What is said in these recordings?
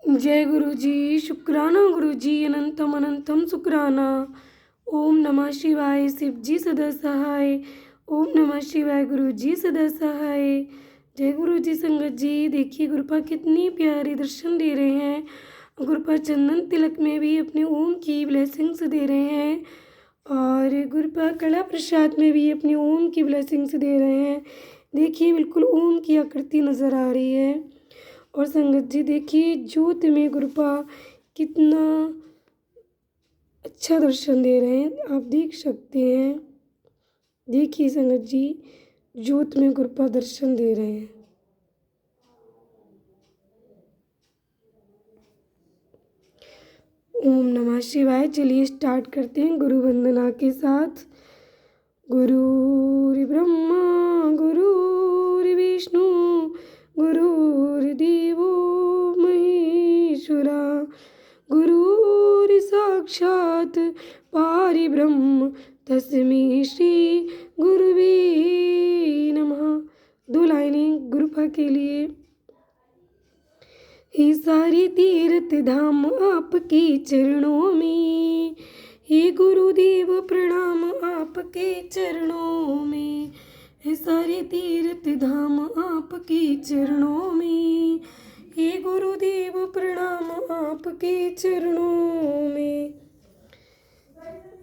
जय गुरु जी। शुक्राना गुरु जी, अनंतम अनंतम शुक्राना। ओम नमः शिवाय। शिव जी सदा सहाय। ओम नमः शिवाय। गुरु जी सदा सहाय। जय गुरु जी। संगत जी देखिए, गुरुपा कितनी प्यारी दर्शन दे रहे हैं। गुरुपा चंदन तिलक में भी अपने ओम की ब्लेसिंग्स दे रहे हैं और गुरुपा कला प्रसाद में भी अपने ओम की ब्लेसिंग्स दे रहे हैं। देखिए, बिल्कुल ओम की आकृति नज़र आ रही है। और संगत जी देखिए, ज्योत में गुरुपा कितना अच्छा दर्शन दे रहे हैं, आप देख सकते हैं। देखिए संगत जी, ज्योत में गुरुपा दर्शन दे रहे हैं। ओम नमः शिवाय। चलिए स्टार्ट करते हैं गुरु वंदना के साथ। गुरुर्ब्रह्मा गुरुर्विष्णु गुरुर्देवो महेश्वरा गुरुर्साक्षात् पारिब्रह्म तस्मै श्री गुरुवे नमः। 2 लाइनें गुरुपा के लिए। हे सारे तीर्थ धाम आपके चरणों में, हे गुरुदेव प्रणाम आपके चरणों में। हे सारे तीर्थ धाम आपके चरणों में, हे गुरुदेव प्रणाम आपके चरणों में।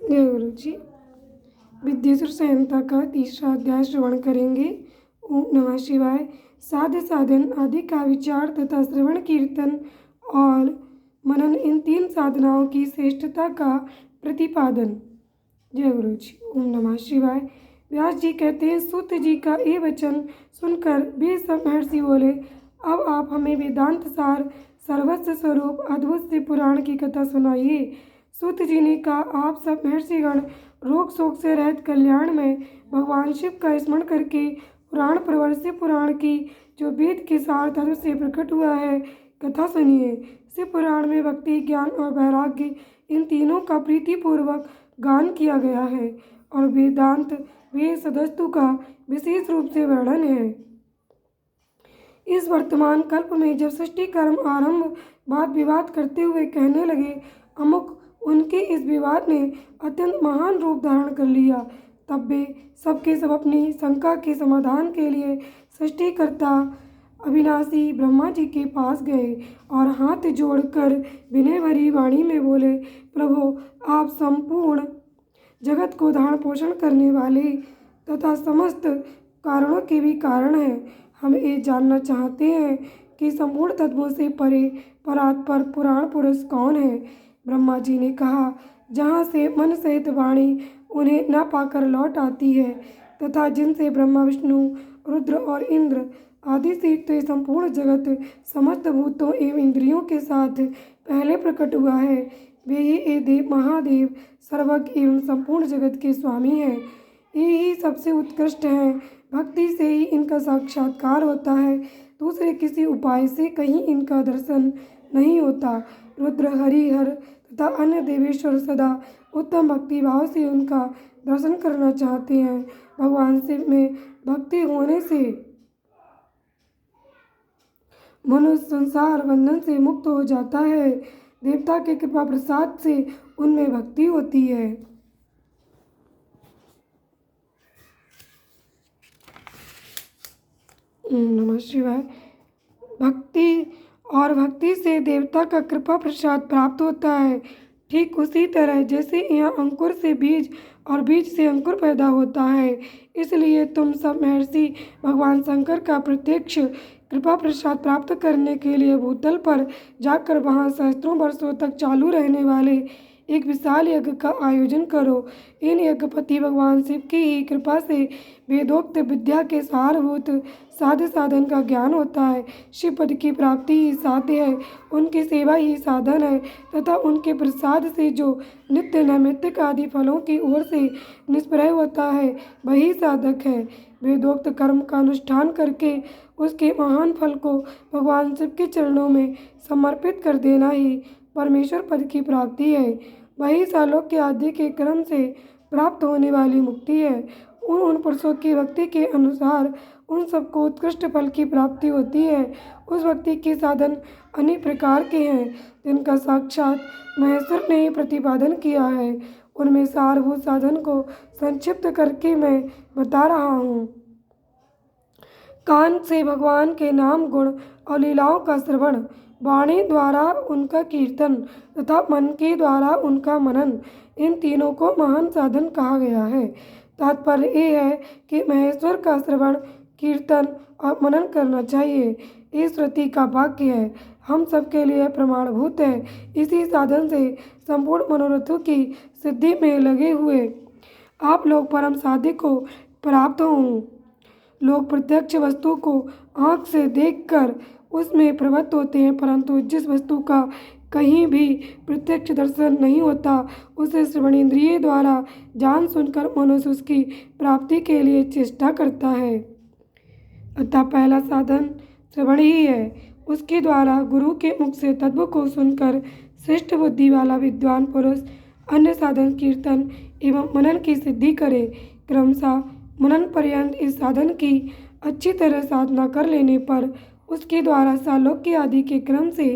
जय गुरु जी। विद्येश्वर संहिता का 3रा अध्याय श्रवण करेंगे। ओम नमः शिवाय। साध्य साधन आदि का विचार तथा श्रवण कीर्तन और मनन, इन 3 साधनाओं की श्रेष्ठता का प्रतिपादन। जय गुरु जी। ओम नमः शिवाय। व्यास जी कहते हैं, सूत जी का ये वचन सुनकर वे सब महर्षि बोले, अब आप हमें वेदांत सार सर्वस्व स्वरूप अद्भुत से पुराण की कथा सुनाइए। सूत जी ने कहा, आप सब महर्षिगण रोग शोक से रहित कल्याण में भगवान शिव का स्मरण करके पुराण प्रवर शिव पुराण की जो वेद के सार तत्व से प्रकट हुआ है कथा सुनिए। शिव पुराण में भक्ति, ज्ञान और वैराग्य, इन तीनों का प्रीतिपूर्वक गान किया गया है और वेदांत वेद सदस्तु का विशेष रूप से वर्णन है। इस वर्तमान कल्प में जब सृष्टि कर्म आरंभ वाद विवाद करते हुए कहने लगे अमुक, उनके इस विवाद ने अत्यंत महान रूप धारण कर लिया। तब वे सबके सब अपनी शंका के समाधान के लिए सृष्टिकर्ता अविनाशी ब्रह्मा जी के पास गए और हाथ जोड़कर विनय भरी वाणी में बोले, प्रभु आप संपूर्ण जगत को धारण पोषण करने वाले तथा समस्त कारणों के भी कारण हैं। हम ये जानना चाहते हैं कि संपूर्ण तत्वों से परे परात्पर पुराण पुरुष कौन है। ब्रह्मा जी ने कहा, जहाँ से मन सहित वाणी उन्हें न पाकर लौट आती है तथा जिनसे ब्रह्मा विष्णु रुद्र और इंद्र आदि से युक्त तो संपूर्ण जगत समस्त भूतों एवं इंद्रियों के साथ पहले प्रकट हुआ है, वे ही ये देव महादेव सर्वज्ञ एवं संपूर्ण जगत के स्वामी हैं। ये ही सबसे उत्कृष्ट हैं। भक्ति से ही इनका साक्षात्कार होता है, दूसरे किसी उपाय से कहीं इनका दर्शन नहीं होता। रुद्र हरिहर तथा अन्य देवेश्वर सदा उत्तम भक्ति भाव से उनका दर्शन करना चाहते हैं। भगवान शिव में भक्ति होने से मनुष्य संसार बंधन से मुक्त हो जाता है। देवता के कृपा प्रसाद से उनमें भक्ति होती है। नमः शिवाय। भक्ति से देवता का कृपा प्रसाद प्राप्त होता है। ठीक उसी तरह जैसे यहाँ अंकुर से बीज और बीज से अंकुर पैदा होता है, इसलिए तुम सब महर्षि भगवान शंकर का प्रत्यक्ष कृपा प्रसाद प्राप्त करने के लिए भूतल पर जाकर वहाँ सहस्त्रों वर्षों तक चालू रहने वाले एक विशाल यज्ञ का आयोजन करो। इन यज्ञपति भगवान शिव की ही कृपा से वेदोक्त विद्या के सारभूत साध्य साधन का ज्ञान होता है। शिव पद की प्राप्ति ही साध्य है, उनकी सेवा ही साधन है तथा उनके प्रसाद से जो नित्य नैमित्तिक आदि फलों की ओर से निष्प्रय होता है वही साधक है। वेदोक्त कर्म का अनुष्ठान करके उसके महान फल को भगवान शिव के चरणों में समर्पित कर देना ही परमेश्वर पद की प्राप्ति है। वही सालोक्य आदि के क्रम से प्राप्त होने वाली मुक्ति है। उन पुरुषों की भक्ति के अनुसार उन सबको उत्कृष्ट फल की प्राप्ति होती है। उस भक्ति के साधन अनेक प्रकार के हैं जिनका साक्षात महेश्वर ने ही प्रतिपादन किया है। उनमें सारभूत साधन को संक्षिप्त करके मैं बता रहा हूँ। कान से भगवान के नाम गुण और लीलाओं का श्रवण, वाणी द्वारा उनका कीर्तन तथा मन के द्वारा उनका मनन, इन तीनों को महान साधन कहा गया है। तात्पर्य ये है कि महेश्वर का श्रवण, कीर्तन और मनन करना चाहिए। इस श्रुति का वाक्य है, हम सबके लिए प्रमाणभूत है। इसी साधन से संपूर्ण मनोरथों की सिद्धि में लगे हुए आप लोग परम साधि को प्राप्त हों। लोग प्रत्यक्ष वस्तु को आँख से देखकर उसमें प्रवृत्त होते हैं, परंतु जिस वस्तु का कहीं भी प्रत्यक्ष दर्शन नहीं होता उसे श्रवणेंद्रिय द्वारा जान सुनकर मनुष्य उसकी प्राप्ति के लिए चेष्टा करता है। अतः पहला साधन श्रवण ही है। उसके द्वारा गुरु के मुख से तत्व को सुनकर श्रेष्ठ बुद्धि वाला विद्वान पुरुष अन्य साधन कीर्तन एवं मनन की सिद्धि करे। क्रमशः मनन पर्यंत इस साधन की अच्छी तरह साधना कर लेने पर उसके द्वारा सालोक्य आदि के क्रम से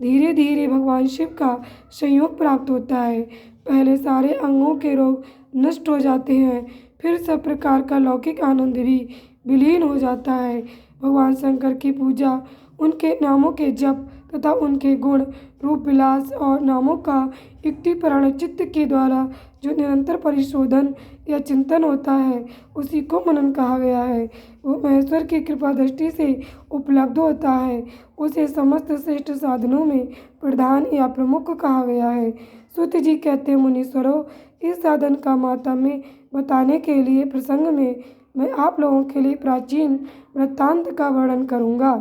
धीरे धीरे भगवान शिव का संयोग प्राप्त होता है। पहले सारे अंगों के रोग नष्ट हो जाते हैं, फिर सब प्रकार का लौकिक आनंद भी विलीन हो जाता है। भगवान शंकर की पूजा, उनके नामों के जप तथा उनके गुण रूप विलास और नामों का युक्तिपरायण चित्त के द्वारा जो निरंतर परिशोधन या चिंतन होता है उसी को मनन कहा गया है। वो महेश्वर की कृपा दृष्टि से उपलब्ध होता है। उसे समस्त श्रेष्ठ साधनों में प्रधान या प्रमुख कहा गया है। सूत जी कहते हैं, मुनीश्वरों, इस साधन का माहात्म्य बताने के लिए प्रसंग में मैं आप लोगों के लिए प्राचीन वृत्तांत का वर्णन करूँगा,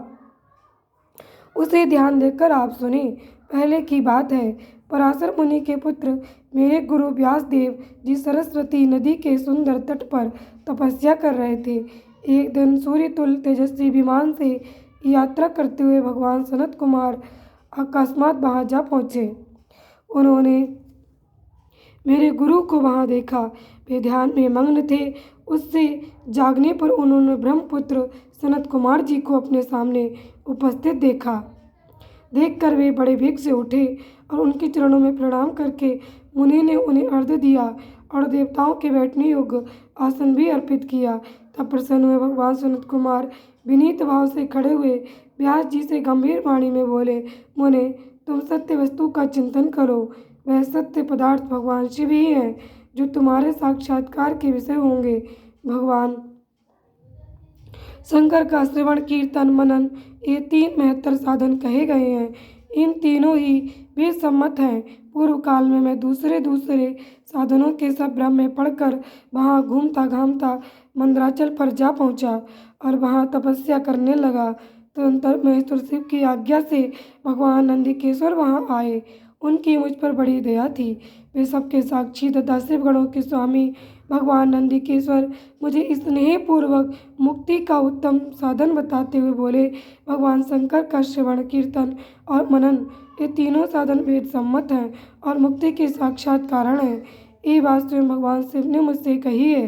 उसे ध्यान देकर आप सुने। पहले की बात है, पराशर मुनि के पुत्र मेरे गुरु व्यासदेव जी सरस्वती नदी के सुंदर तट पर तपस्या कर रहे थे। एक दिन सूर्य तुल्य तेजस्वी विमान से यात्रा करते हुए भगवान सनत कुमार अकस्मात वहाँ जा पहुँचे। उन्होंने मेरे गुरु को वहाँ देखा। वे ध्यान में मग्न थे। उससे जागने पर उन्होंने ब्रह्मपुत्र सनत कुमार जी को अपने सामने उपस्थित देखा। देखकर वे बड़े वेग से उठे और उनके चरणों में प्रणाम करके मुनि ने उन्हें अर्घ्य दिया और देवताओं के बैठने योग्य आसन भी अर्पित किया। तब प्रसन्न हुए भगवान सनत कुमार विनीत भाव से खड़े हुए व्यास जी से गंभीर वाणी में बोले, मुने, तुम सत्य वस्तु का चिंतन करो। वह सत्य पदार्थ भगवान शिव ही हैं जो तुम्हारे साक्षात्कार के विषय होंगे। भगवान शंकर का श्रवण, कीर्तन, मनन ये तीन महत्तर साधन कहे गए हैं। इन तीनों ही वेद सम्मत हैं। पूर्व काल में मैं दूसरे साधनों के सब ब्रह्म में पढ़कर वहाँ घूमता घामता मंदराचल पर जा पहुँचा और वहाँ तपस्या करने लगा। तदनंतर महेश्वर शिव की आज्ञा से भगवान नंदिकेश्वर वहाँ आए। उनकी मुझ पर बड़ी दया थी। वे सबके साक्षी तथा शिव गणों के स्वामी भगवान नंदिकेश्वर मुझे स्नेहपूर्वक मुक्ति का उत्तम साधन बताते हुए बोले, भगवान शंकर का श्रवण, कीर्तन और मनन ये तीनों साधन वेद सम्मत हैं और मुक्ति के साक्षात कारण हैं। ये बात स्वयं भगवान शिव ने मुझसे कही है।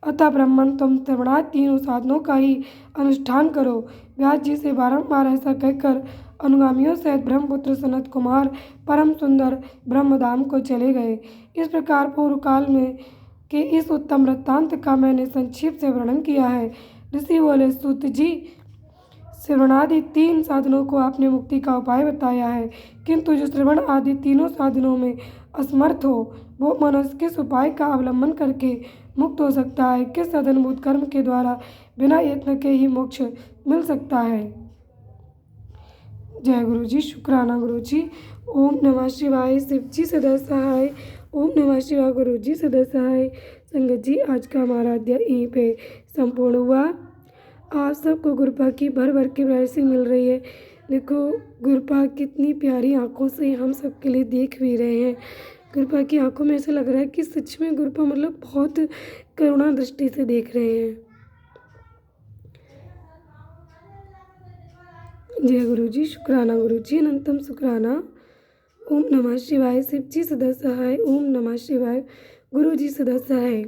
अतः ब्राह्मण, तुम श्रवणादि तीनों साधनों का ही अनुष्ठान करो। व्यास जी से बारंबार ऐसा कहकर अनुगामियों सहित ब्रह्मपुत्र सनत कुमार परम सुंदर ब्रह्मधाम को चले गए। इस प्रकार पूर्व काल में के इस उत्तम वृत्तांत का मैंने संक्षेप से वर्णन किया है। ऋषि बोले, सूत जी, श्रवणादि तीन साधनों को आपने मुक्ति का उपाय बताया है, किंतु जो श्रवण आदि तीनों साधनों में असमर्थ हो वो मनुष्य किस उपाय का अवलंबन करके मुक्त हो सकता है? किस साधनभूत कर्म के द्वारा बिना यत्न के ही मोक्ष मिल सकता है? जय गुरु जी। शुक्राना गुरु जी। ओम नमः शिवाय। शिव जी सदा सहाय। ओम नमः शिवाय। गुरु जी सदा सहाय। संगत जी, आज का हमारा अध्याय यहीं पे संपूर्ण हुआ। आप सबको गुरुपा की भर भर के ब्लेसिंग मिल रही है। देखो गुरुपा कितनी प्यारी आंखों से हम सब के लिए देख भी रहे हैं। गुरुपा की आंखों में ऐसा लग रहा है कि सच में गुरुपा मतलब बहुत करुणा दृष्टि से देख रहे हैं। जय गुरु जी। शुक्राना गुरु जी। अनंतम शुक्राना। ओम नमः शिवाय। शिव जी सदा सहाय। ओम नमः शिवाय। गुरु जी सदा सहाय।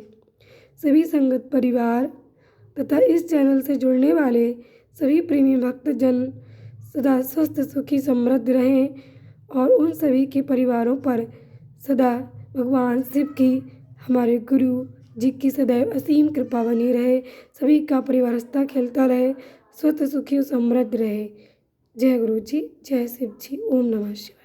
सभी संगत परिवार तथा इस चैनल से जुड़ने वाले सभी प्रेमी भक्तजन सदा स्वस्थ सुखी समृद्ध रहें और उन सभी के परिवारों पर सदा भगवान शिव की, हमारे गुरु जी की सदैव असीम कृपा बनी रहे। सभी का परिवार हंसता खेलता रहे, स्वस्थ सुखी समृद्ध रहे। जय गुरु जी, जय शिव जी। ओम नमः शिवाय।